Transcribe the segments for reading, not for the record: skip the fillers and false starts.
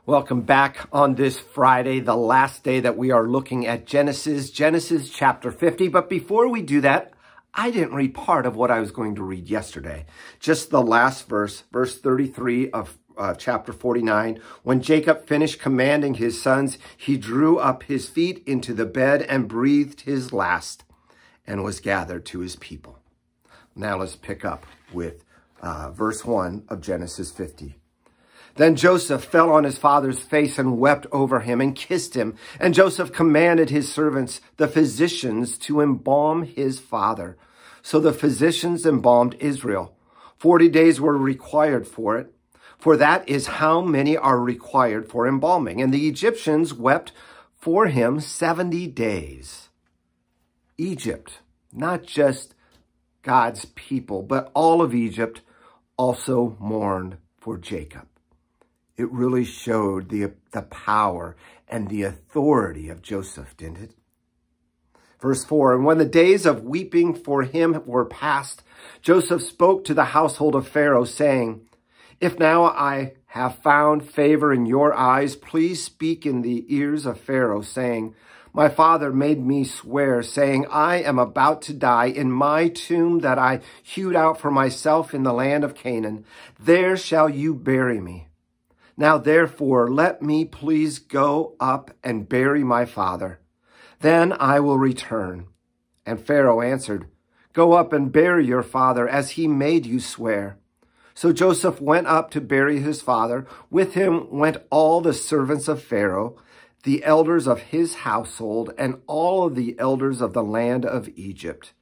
Welcome back on this Friday, the last day that we are looking at Genesis chapter 50. But before we do that, I didn't read part of what I was going to read yesterday. Just the last verse 33 of chapter 49. When Jacob finished commanding his sons, he drew up his feet into the bed and breathed his last and was gathered to his people. Now let's pick up with verse 1 of Genesis 50. Then Joseph fell on his father's face and wept over him and kissed him. And Joseph commanded his servants, the physicians, to embalm his father. So the physicians embalmed Israel. 40 days were required for it, for that is how many are required for embalming. And the Egyptians wept for him 70 days. Egypt, not just God's people, but all of Egypt also mourned for Jacob. It really showed the power and the authority of Joseph, didn't it? Verse 4, and when the days of weeping for him were past, Joseph spoke to the household of Pharaoh, saying, if now I have found favor in your eyes, please speak in the ears of Pharaoh, saying, my father made me swear, saying, I am about to die in my tomb that I hewed out for myself in the land of Canaan. There shall you bury me. Now, therefore, let me please go up and bury my father. Then I will return. And Pharaoh answered, go up and bury your father as he made you swear. So Joseph went up to bury his father. With him went all the servants of Pharaoh, the elders of his household, and all of the elders of the land of Egypt,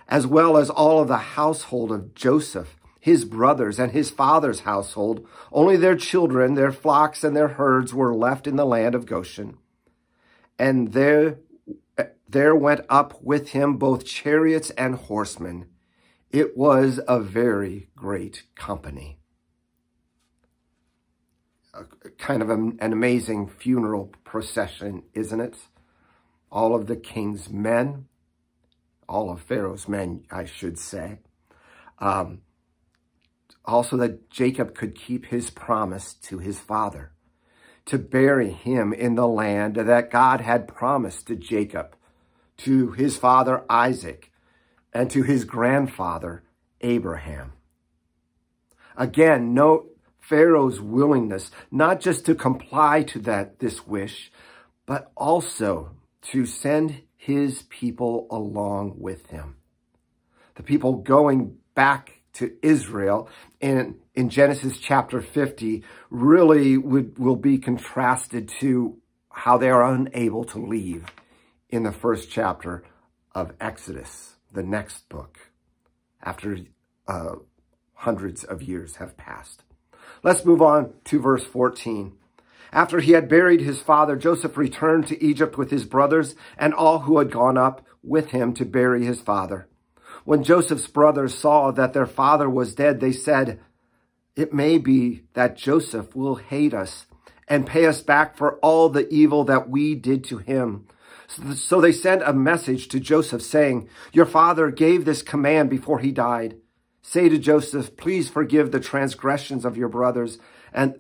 as well as all of the household of Joseph, his brothers, and his father's household. Only their children, their flocks, and their herds were left in the land of Goshen. And there went up with him both chariots and horsemen. It was a very great company. Kind of an amazing funeral procession, isn't it? All of the king's men, all of Pharaoh's men, I should say. Also that Jacob could keep his promise to his father, to bury him in the land that God had promised to Jacob, to his father Isaac, and to his grandfather Abraham. Again, note Pharaoh's willingness, not just to comply to this wish, but also to send his people along with him. The people going back to Israel in Genesis chapter 50 really will be contrasted to how they are unable to leave in the first chapter of Exodus, the next book, after hundreds of years have passed. Let's move on to verse 14. After he had buried his father, Joseph returned to Egypt with his brothers and all who had gone up with him to bury his father. When Joseph's brothers saw that their father was dead, they said, it may be that Joseph will hate us and pay us back for all the evil that we did to him. So they sent a message to Joseph saying, your father gave this command before he died. Say to Joseph, please forgive the transgressions of your brothers and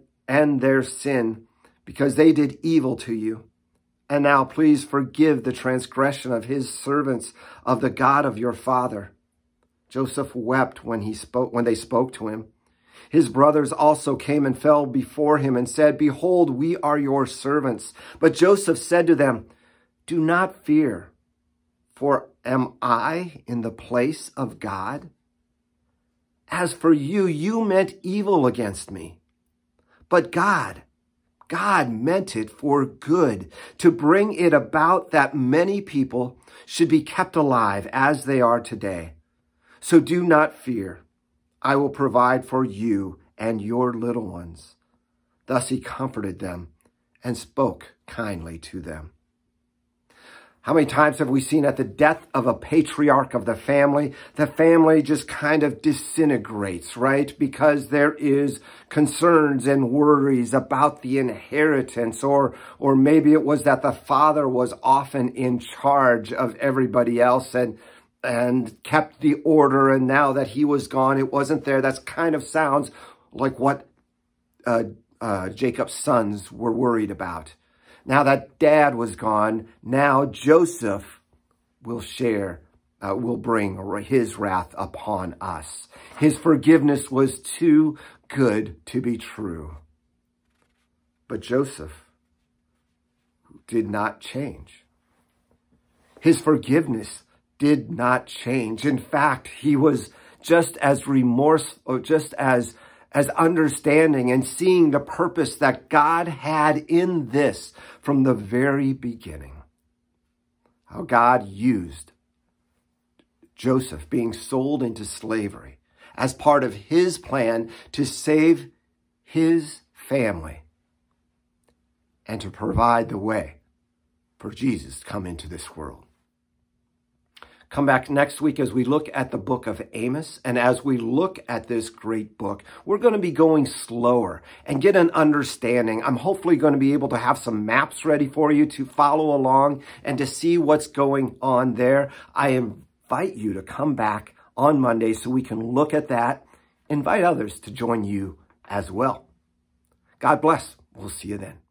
their sin, because they did evil to you. And now please forgive the transgression of his servants of the God of your father. Joseph wept when they spoke to him. His brothers also came and fell before him and said, behold, we are your servants. But Joseph said to them, do not fear, for am I in the place of God? As for you, you meant evil against me. But God meant it for good, to bring it about that many people should be kept alive as they are today. So do not fear. I will provide for you and your little ones. Thus he comforted them and spoke kindly to them. How many times have we seen at the death of a patriarch of the family just kind of disintegrates, right? Because there is concerns and worries about the inheritance, or maybe it was that the father was often in charge of everybody else and kept the order, and now that he was gone, it wasn't there. That kind of sounds like what Jacob's sons were worried about. Now that dad was gone, now Joseph will bring his wrath upon us. His forgiveness was too good to be true. But Joseph did not change. His forgiveness did not change. In fact, he was just as remorseful, just as understanding and seeing the purpose that God had in this from the very beginning. How God used Joseph being sold into slavery as part of his plan to save his family and to provide the way for Jesus to come into this world. Come back next week as we look at the book of Amos. And as we look at this great book, we're going to be going slower and get an understanding. I'm hopefully going to be able to have some maps ready for you to follow along and to see what's going on there. I invite you to come back on Monday so we can look at that. Invite others to join you as well. God bless. We'll see you then.